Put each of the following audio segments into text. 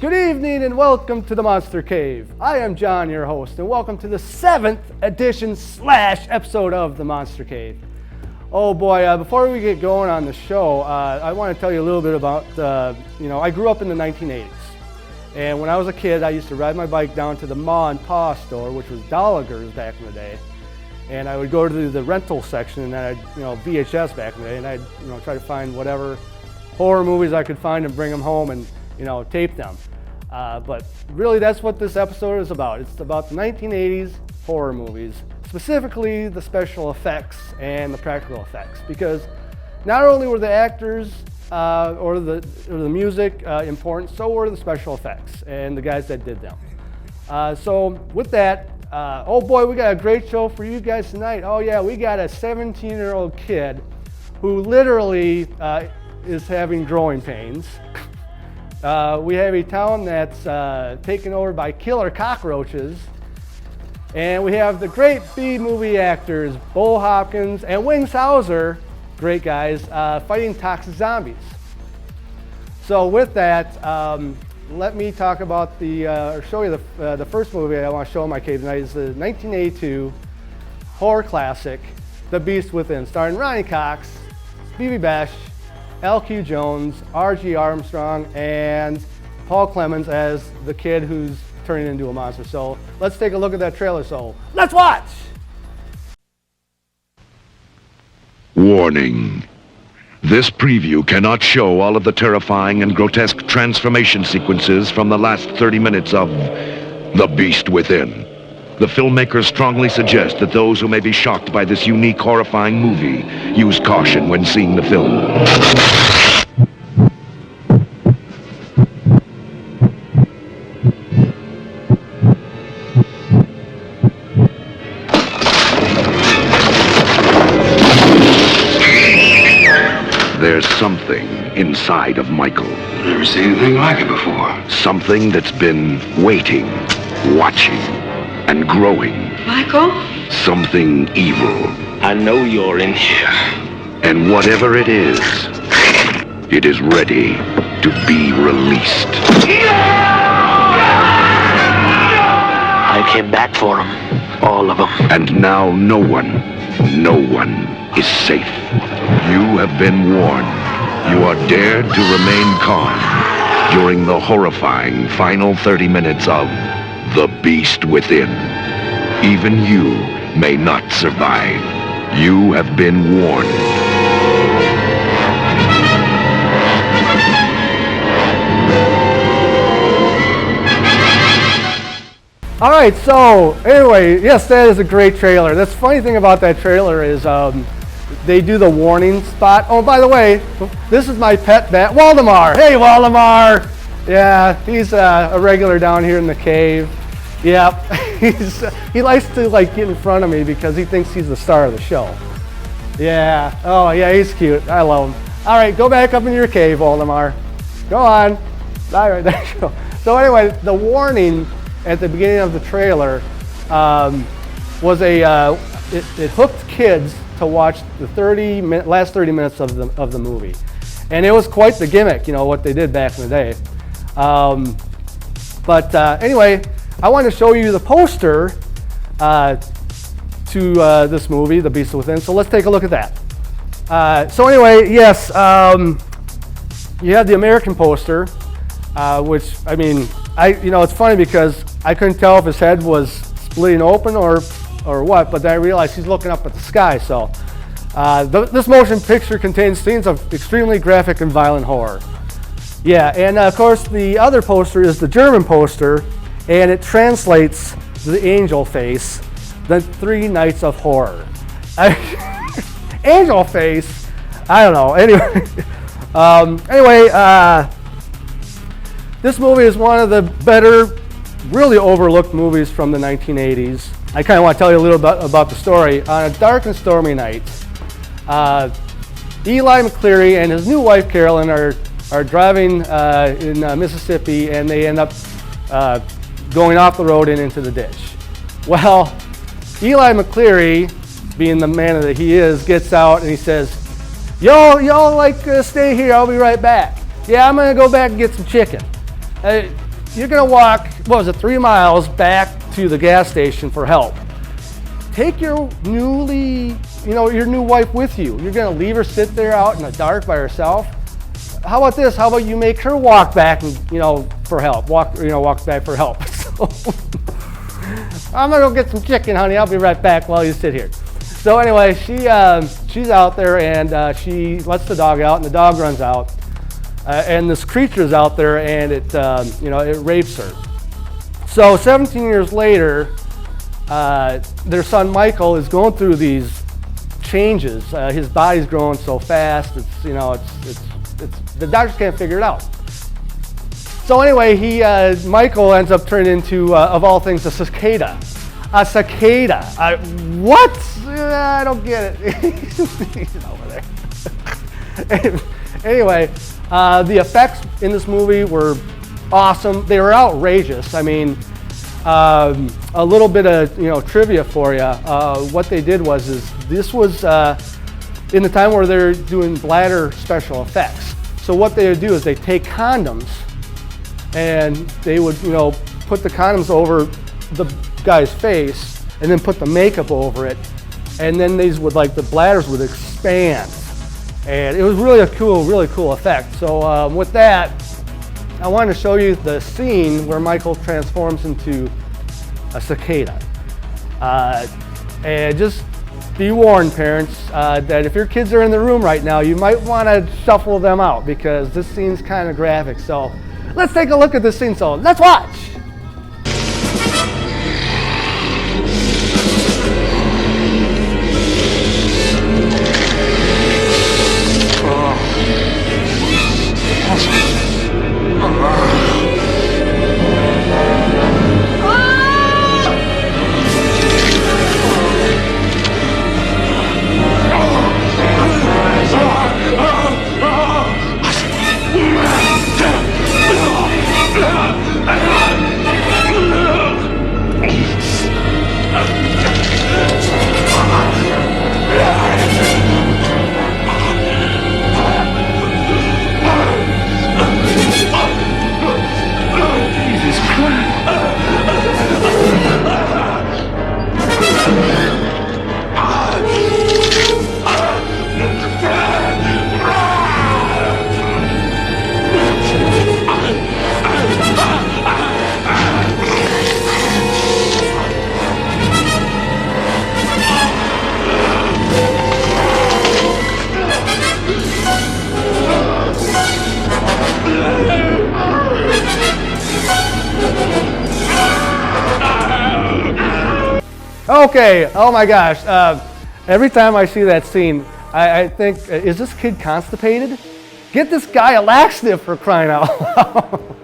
Good evening and welcome to the Monster Cave. I am Jon, your host, and welcome to the 7th edition / episode of the Monster Cave. Oh boy, before we get going on the show, I want to tell you a little bit about, I grew up in the 1980s. And when I was a kid, I used to ride my bike down to the Ma and Pa store, which was Gallagher's back in the day. And I would go to the rental section, and then I'd, VHS back in the day, and I'd, try to find whatever horror movies I could find and bring them home and, tape them. But really that's what this episode is about. It's about the 1980s horror movies, specifically the special effects and the practical effects, because not only were the actors or the music important, so were the special effects and the guys that did them. So with that, oh boy, we got a great show for you guys tonight. Oh yeah, we got a 17-year-old kid who literally is having growing pains. We have a town that's taken over by killer cockroaches. And we have the great B-movie actors, Bo Hopkins and Wings Hauser, great guys, fighting toxic zombies. So with that, let me talk about or show you the first movie I want to show in my cave tonight. Is the 1982 horror classic, The Beast Within, starring Ronnie Cox, Stevie Besh, L.Q. Jones, R.G. Armstrong, and Paul Clemens as the kid who's turning into a monster. So let's take a look at that trailer. So let's watch! Warning. This preview cannot show all of the terrifying and grotesque transformation sequences from the last 30 minutes of The Beast Within. The filmmakers strongly suggest that those who may be shocked by this unique, horrifying movie use caution when seeing the film. There's something inside of Michael. Never seen anything like it before. Something that's been waiting, watching, and growing. Michael? Something evil. I know you're in here. And whatever it is ready to be released. I came back for them. All of them. And now no one is safe. You have been warned. You are dared to remain calm during the horrifying final 30 minutes of The Beast Within. Even you may not survive. You have been warned. All right, so anyway, yes, that is a great trailer. The funny thing about that trailer is they do the warning spot. Oh, by the way, this is my pet bat, Waldemar. Hey, Waldemar. Yeah, he's a regular down here in the cave. Yeah, he likes to get in front of me because he thinks he's the star of the show. Yeah, oh yeah, he's cute. I love him. All right, go back up in your cave, Waldemar. Go on. All right, there you go. So anyway, the warning at the beginning of the trailer was it hooked kids to watch the last 30 minutes of the movie, and it was quite the gimmick, what they did back in the day. But anyway, I want to show you the poster to this movie, The Beast Within. So let's take a look at that. So anyway, yes, you have the American poster, which it's funny because I couldn't tell if his head was splitting open or what, but then I realized he's looking up at the sky. So this motion picture contains scenes of extremely graphic and violent horror. Yeah, and of course the other poster is the German poster, and it translates the angel face, the 3 Nights of Horror. Angel face. I don't know. Anyway, this movie is one of the better, really overlooked movies from the 1980s. I kind of want to tell you a little bit about the story. On a dark and stormy night, Eli McCleary and his new wife Carolyn are driving in Mississippi, and they end up going off the road and into the ditch. Well, Eli McCleary, being the man that he is, gets out and he says, y'all like stay here, I'll be right back. Yeah, I'm gonna go back and get some chicken. You're gonna walk, 3 miles back to the gas station for help. Take your your new wife with you. You're gonna leave her sit there out in the dark by herself. How about this? How about you make her walk back and for help? Walk back for help. So, I'm gonna go get some chicken, honey. I'll be right back while you sit here. So anyway, she's out there and she lets the dog out, and the dog runs out, and this creature's out there, and it rapes her. So 17 years later, their son Michael is going through these changes. His body's growing so fast. The doctors can't figure it out. So anyway, Michael ends up turning into, of all things, a cicada. A cicada. What? I don't get it. He's over there. Anyway, the effects in this movie were awesome. They were outrageous. I mean, a little bit of trivia for you. What they did was this was in the time where they're doing bladder special effects. So what they would do is they take condoms and they would put the condoms over the guy's face and then put the makeup over it, and then these would the bladders would expand, and it was really cool effect. So with that, I wanted to show you the scene where Michael transforms into a cicada. And just be warned, parents, that if your kids are in the room right now, you might want to shuffle them out because this scene's kind of graphic. So let's take a look at this scene. So let's watch. Okay, oh my gosh. Every time I see that scene, I think, is this kid constipated? Get this guy a laxative, for crying out loud.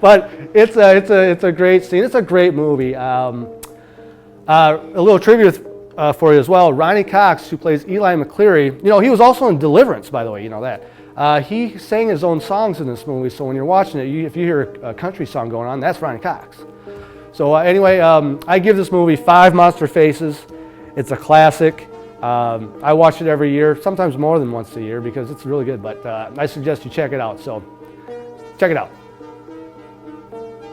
But it's a great scene. It's a great movie. A little trivia for you as well. Ronnie Cox, who plays Eli McCleary, he was also in Deliverance, by the way, that. He sang his own songs in this movie, so when you're watching it, if you hear a country song going on, that's Ronnie Cox. So anyway, I give this movie 5 monster faces. It's a classic. I watch it every year, sometimes more than once a year because it's really good, but I suggest you check it out, so check it out.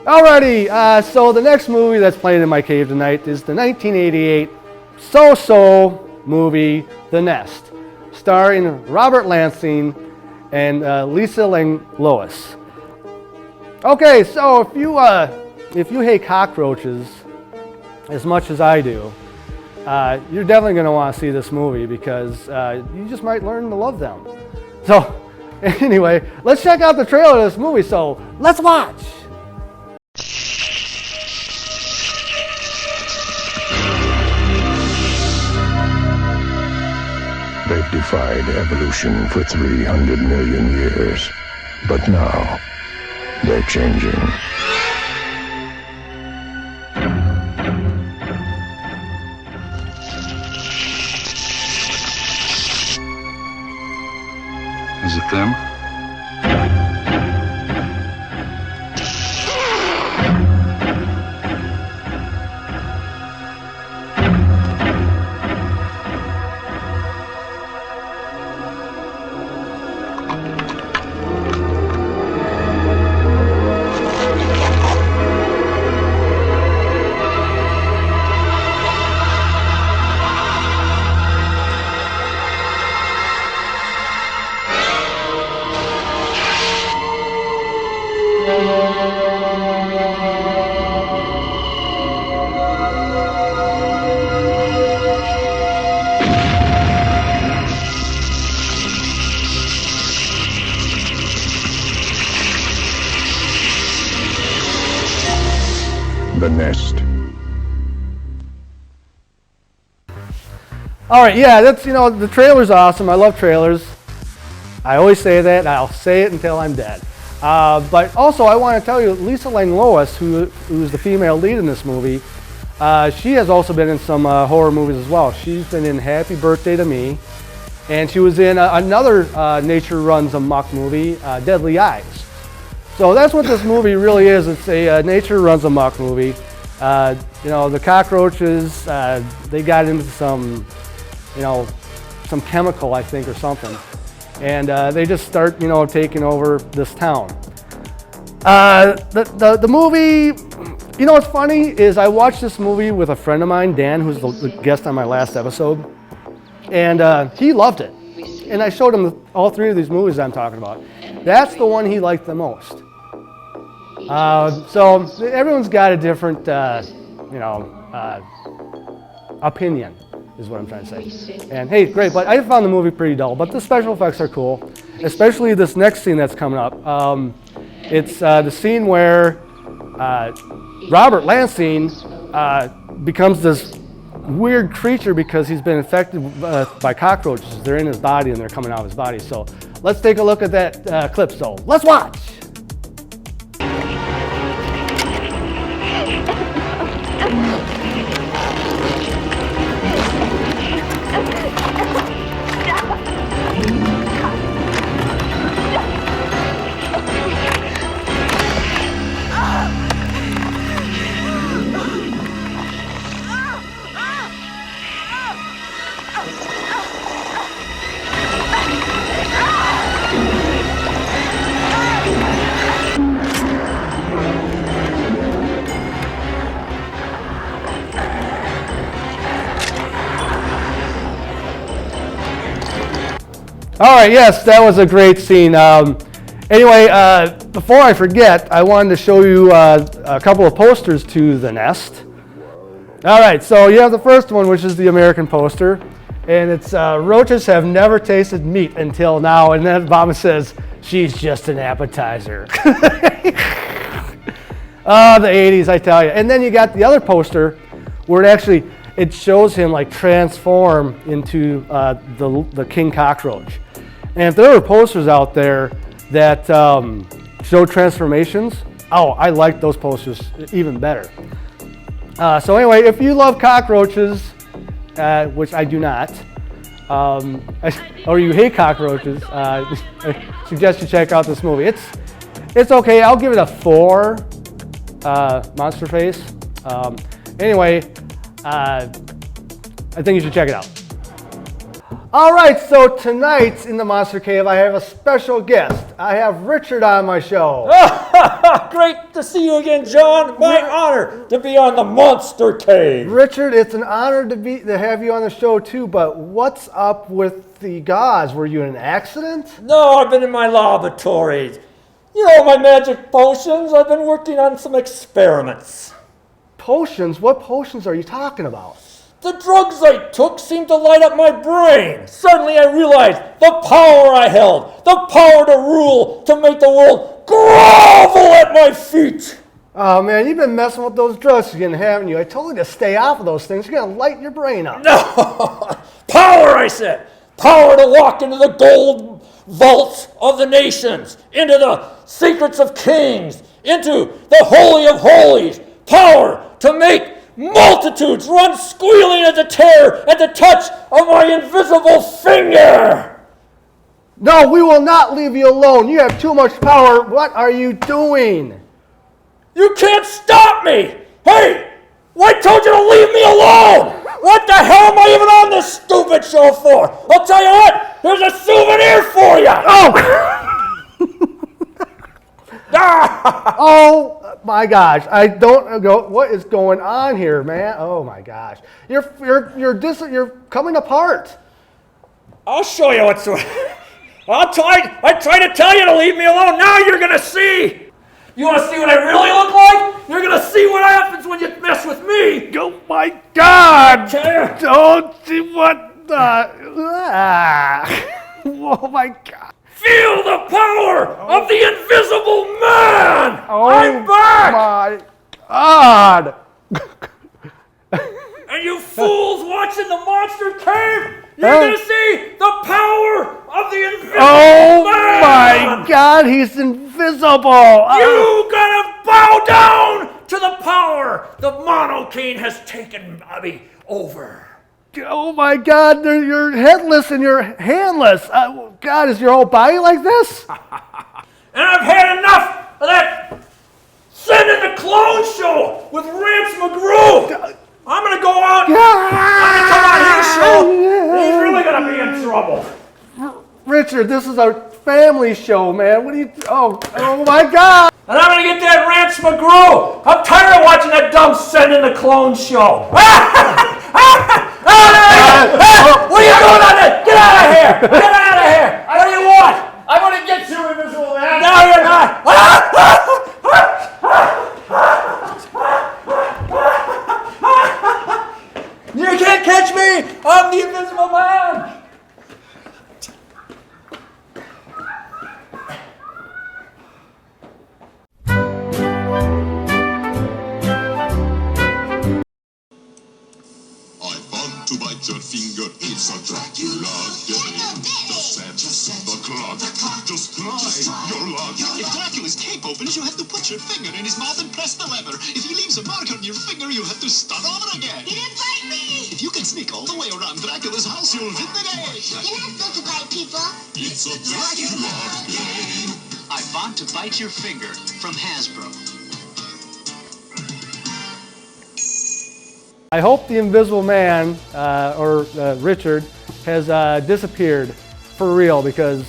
Alrighty, so the next movie that's playing in my cave tonight is the 1988 so-so movie, The Nest, starring Robert Lansing and Lisa Langlois. Okay, so if you hate cockroaches as much as I do, you're definitely going to want to see this movie because you just might learn to love them. So anyway, let's check out the trailer of this movie, so let's watch. They've defied evolution for 300 million years. But now, they're changing. Is it them? The Nest. All right, yeah, that's, the trailer's awesome. I love trailers. I always say that, and I'll say it until I'm dead. But also, I want to tell you, Lisa Langlois, who's the female lead in this movie, she has also been in some horror movies as well. She's been in Happy Birthday to Me, and she was in another Nature Runs Amok movie, Deadly Eyes. So that's what this movie really is. It's a Nature Runs Amok movie. The cockroaches, they got into some chemical, I think, or something. And they just start, taking over this town. The movie, what's funny is I watched this movie with a friend of mine, Dan, who's the guest on my last episode, and he loved it. And I showed him all three of these movies I'm talking about. That's the one he liked the most. So everyone's got a different, opinion, is what I'm trying to say. And hey, great, but I found the movie pretty dull, but the special effects are cool, especially this next scene that's coming up. It's the scene where Robert Lansing becomes this weird creature because he's been infected by cockroaches. They're in his body and they're coming out of his body. So let's take a look at that clip. So let's watch. All right, yes, that was a great scene. Anyway, before I forget, I wanted to show you a couple of posters to The Nest. All right, so you have the first one, which is the American poster, and it's roaches have never tasted meat until now, and then Obama says, she's just an appetizer. The 80s, I tell you. And then you got the other poster where it shows him like transform into the king cockroach. And if there were posters out there that show transformations, I like those posters even better. So anyway, if you love cockroaches, which I do not, or you hate cockroaches, I suggest you check out this movie. It's okay. I'll give it a 4 monster face. Anyway, I think you should check it out. All right, so tonight in the Monster Cave, I have a special guest. I have Richard on my show. Great to see you again, John. My honor to be on the Monster Cave. Richard, it's an honor to have you on the show too, but what's up with the gauze? Were you in an accident? No, I've been in my laboratories. My magic potions. I've been working on some experiments. Potions? What potions are you talking about? The drugs I took seemed to light up my brain. Suddenly I realized the power I held, the power to rule, to make the world grovel at my feet. Oh man, you've been messing with those drugs again, haven't you? I told you to stay off of those things. You're going to light your brain up. No, power, I said. power to walk into the gold vaults of the nations, into the secrets of kings, into the Holy of Holies, power to make multitudes run squealing at the terror at the touch of my invisible finger. No, we will not leave you alone. You have too much power. What are you doing? You can't stop me! Hey! I told you to leave me alone! What the hell am I even on this stupid show for? I'll tell you what, here's a souvenir for you! Oh my gosh! I don't know what is going on here, man. Oh my gosh! You're coming apart. I'll show you what's. I tried to tell you to leave me alone. Now you're gonna see. You want to see what I really look like? You're gonna see what happens when you mess with me. Oh my God! Okay. Don't see what the. Oh my God! Feel the power of the Invisible Man! Oh I'm back! My God! And you fools watching the Monster Cave, you're gonna see the power of the Invisible Man! My God, he's invisible! You gotta bow down to the power the Monocane has taken me over. Oh my God, you're headless and you're handless. God, is your whole body like this? And I've had enough of that Send in the Clone Show with Rance McGrew. I'm going to go out. I'm going to come on his show. He's really going to be in trouble. Richard, this is a family show, man. What are you... Oh my God. And I'm going to get that Rance McGrew. I'm tired of watching that dumb Send in the Clone Show. What are you doing on that? Get out of here! Get out of here! What do you want? I want to get you, Invisible Man. No, you're not. You can't catch me! I'm the Invisible Man! To bite your finger, it's a Dracula game. Just set the clock, just try your luck. If Dracula's cape opens, you have to put your finger in his mouth and press the lever. If he leaves a mark on your finger, you have to start over again. He didn't bite me! If you can sneak all the way around Dracula's house, you'll win the day. You're not supposed to bite people. It's a Dracula game. I bought To Bite Your Finger from Hasbro. I hope the Invisible Man, or Richard, has disappeared for real, because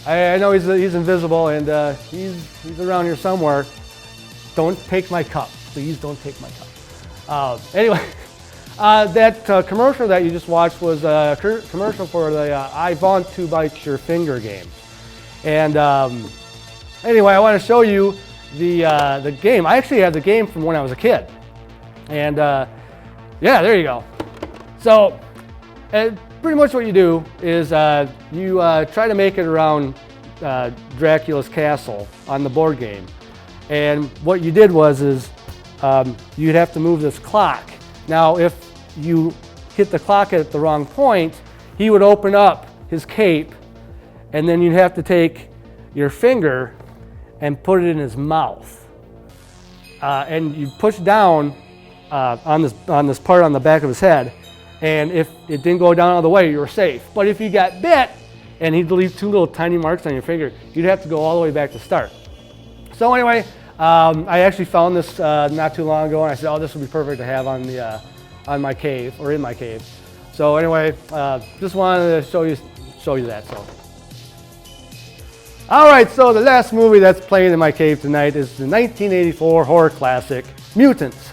I know he's invisible and he's around here somewhere. Don't take my cup. Please don't take my cup. Anyway, that commercial that you just watched was a commercial for the I Want to Bite Your Finger game. And anyway, I want to show you the game. I actually had the game from when I was a kid. And yeah, there you go. So, pretty much what you do is you try to make it around Dracula's castle on the board game. And what you did was you'd have to move this clock. Now, if you hit the clock at the wrong point, he would open up his cape, and then you'd have to take your finger and put it in his mouth. And you push down on this part on the back of his head, and if it didn't go down all the way, you were safe. But if you got bit and he'd leave two little tiny marks on your finger, you'd have to go all the way back to start. So anyway, I actually found this not too long ago, and I said, oh, this would be perfect to have on my cave, or in my cave. So anyway, just wanted to show you that. So, all right. So the last movie that's playing in my cave tonight is the 1984 horror classic Mutants,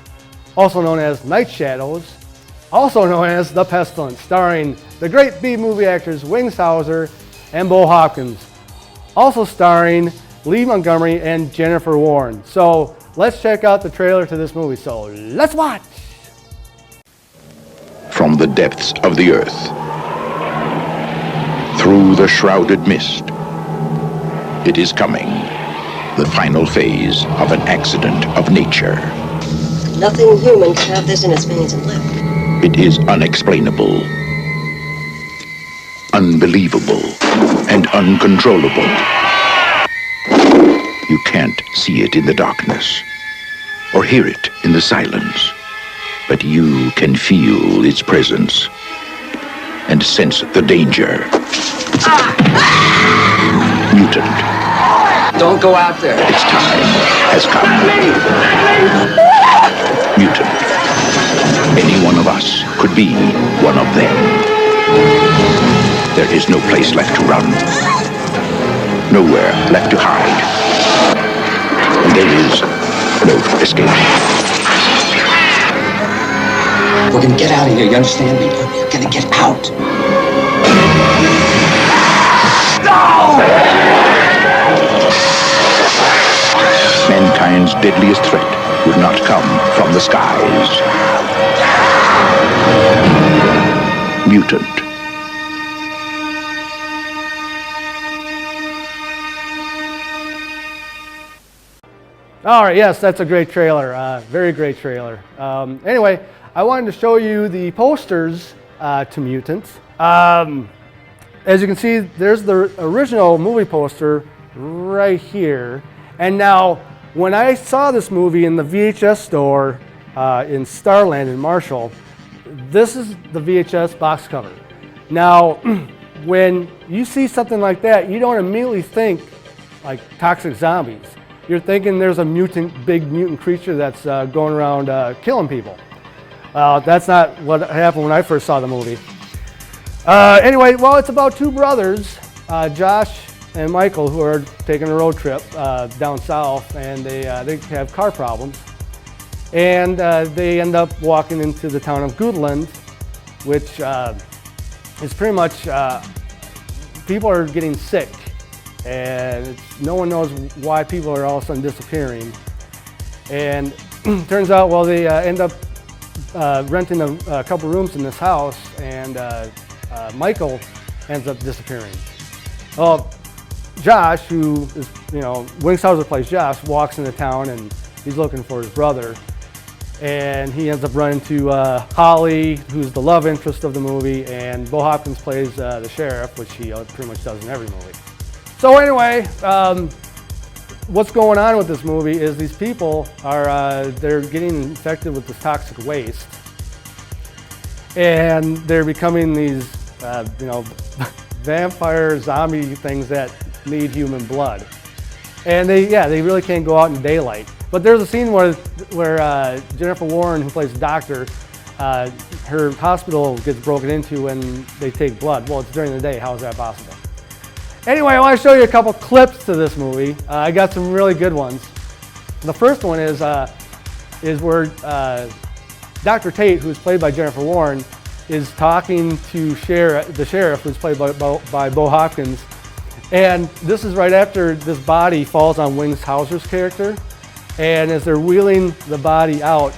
also known as Night Shadows, also known as The Pestilence, starring the great B-movie actors Wings Hauser and Bo Hopkins, also starring Lee Montgomery and Jennifer Warren. So let's check out the trailer to this movie. So let's watch. From the depths of the earth, through the shrouded mist, it is coming, the final phase of an accident of nature. Nothing human could have this in its veins and live. It is unexplainable, unbelievable and uncontrollable. You can't see it in the darkness or hear it in the silence, but you can feel its presence and sense the danger. Mutant. Don't go out there. Its time has come. Mutant. Any one of us could be one of them. There is no place left to run. Nowhere left to hide. And there is no escape. We're gonna get out of here, you understand me? We're gonna get out. Mankind's deadliest threat would not come from the skies. Mutant. All right, yes, that's a great trailer. Very great trailer. Anyway, I wanted to show you the posters to Mutants. As you can see, there's the original movie poster right here. And now, when I saw this movie in the VHS store in Starland in Marshall, this is the VHS box cover. Now, when you see something like that, you don't immediately think like toxic zombies. You're thinking there's a big mutant creature that's going around killing people. That's not what happened when I first saw the movie. Anyway, well, it's about two brothers, Josh and Michael, who are taking a road trip down south, and they have car problems. And they end up walking into the town of Goodland, which is pretty much, people are getting sick. And no one knows why people are all of a sudden disappearing. And turns out, well, they end up renting a couple rooms in this house, and Michael ends up disappearing. Well, Josh, who is, Wingshauser plays Josh, walks into town and he's looking for his brother. And he ends up running to Holly, who's the love interest of the movie, and Bo Hopkins plays the sheriff, which he pretty much does in every movie. So anyway, what's going on with this movie is these people are, they're getting infected with this toxic waste. And they're becoming these, vampire zombie things that need human blood. And they really can't go out in daylight. But there's a scene where Jennifer Warren, who plays the doctor, her hospital gets broken into and they take blood. Well, it's during the day. How is that possible? Anyway, I want to show you a couple clips to this movie. I got some really good ones. The first one is where Dr. Tate, who's played by Jennifer Warren, is talking to the sheriff, who's played by Bo Hopkins. And this is right after this body falls on Wingshauser's character. And as they're wheeling the body out,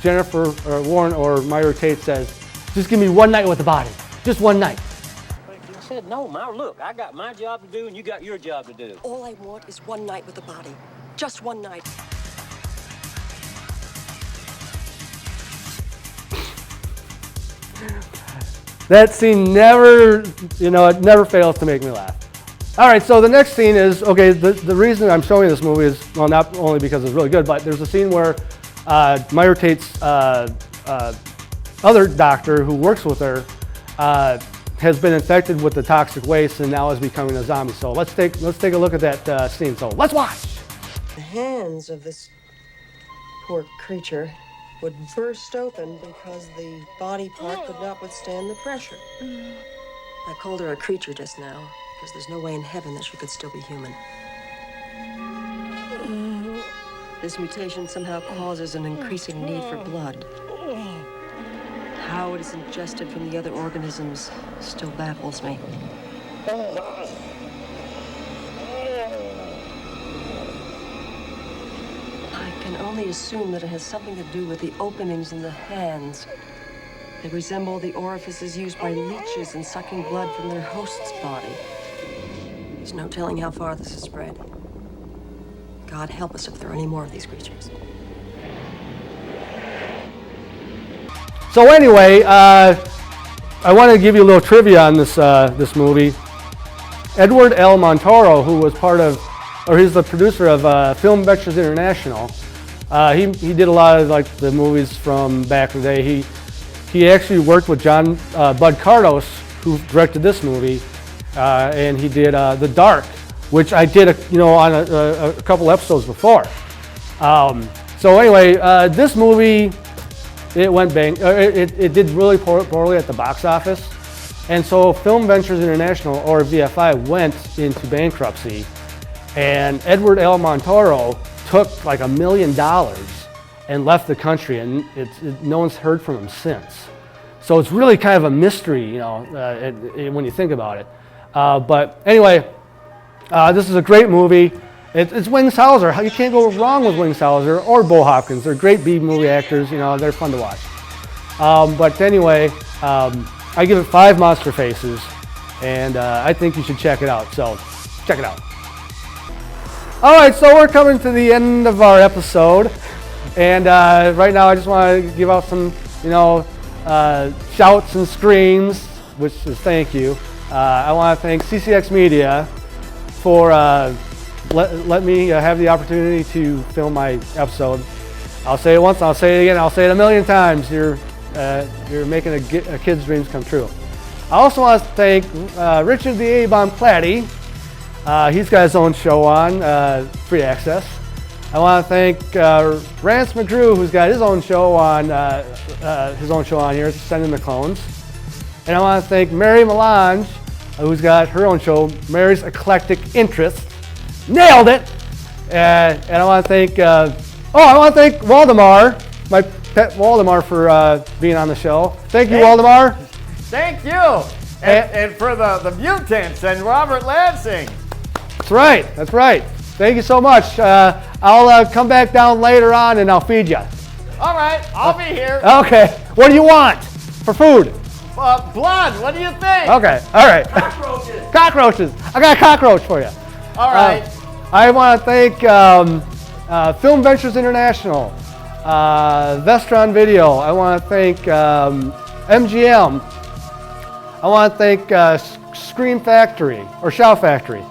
Jennifer Warren or Myra Tate says, "Just give me one night with the body, just one night." I said, no, Ma, look, I got my job to do and you got your job to do. All I want is one night with the body. Just one night. That scene never, it never fails to make me laugh. All right, so the next scene is, okay, the reason I'm showing this movie is, well, not only because it's really good, but there's a scene where Myra Tate's other doctor who works with her has been infected with the toxic waste and now is becoming a zombie. So let's take a look at that scene. So let's watch. The hands of this poor creature would burst open because the body part could not withstand the pressure. I called her a creature just now because there's no way in heaven that she could still be human. This mutation somehow causes an increasing need for blood. How it is ingested from the other organisms still baffles me. I can only assume that it has something to do with the openings in the hands. They resemble the orifices used by leeches in sucking blood from their host's body. There's no telling how far this has spread. God help us if there are any more of these creatures. So anyway, I wanted to give you a little trivia on this movie. Edward L. Montoro, who was he's the producer of Film Ventures International. He did a lot of like the movies from back in the day. He actually worked with Bud Cardos, who directed this movie, and he did The Dark, which I did on a couple episodes before. So anyway, this movie, it went bang. It did really poorly at the box office, and so Film Ventures International, or VFI, went into bankruptcy, and Edward L. Montoro took like $1 million and left the country, and no one's heard from him since. So it's really kind of a mystery, when you think about it. But anyway, this is a great movie. It's Wings Hauser. You can't go wrong with Wings Hauser or Bo Hopkins. They're great B-movie actors. They're fun to watch. But anyway, I give it 5 monster faces, and I think you should check it out. So check it out. All right, so we're coming to the end of our episode, and right now I just want to give out some, shouts and screams, which is thank you. I want to thank CCX Media for let me have the opportunity to film my episode. I'll say it once, I'll say it again, I'll say it 1,000,000 times. You're making a kid's dreams come true. I also want to thank Richard the A-Bomb Platty. He's got his own show on, free access. I want to thank Rance McGrew, who's got his own show on here, Sending the Clones. And I want to thank Mary Melange, who's got her own show, Mary's Eclectic Interests. Nailed it! And I want to thank Waldemar, my pet Waldemar, for being on the show. Thank you, Waldemar. Thank you. And for the mutants and Robert Lansing. That's right. Thank you so much. I'll come back down later on and I'll feed you. All right, I'll be here. Okay. What do you want for food? Blood. What do you think? Okay. All right. Cockroaches. I got a cockroach for you. All right. I want to thank Film Ventures International, Vestron Video. I want to thank MGM. I want to thank Scream Factory or Shout Factory.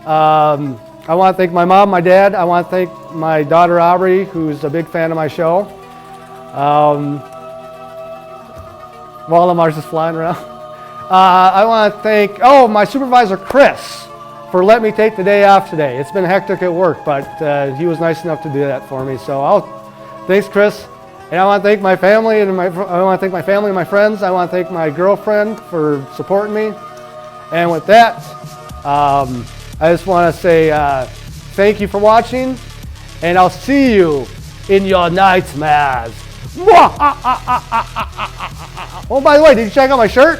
I want to thank my mom, my dad. I want to thank my daughter Aubrey, who's a big fan of my show. Waldemar's just flying around. I want to thank my supervisor Chris for letting me take the day off today. It's been hectic at work, but he was nice enough to do that for me. So thanks, Chris. And I want to thank my family and my friends. I want to thank my girlfriend for supporting me. And with that, I just want to say thank you for watching, and I'll see you in your nightmares. Oh, by the way, did you check out my shirt?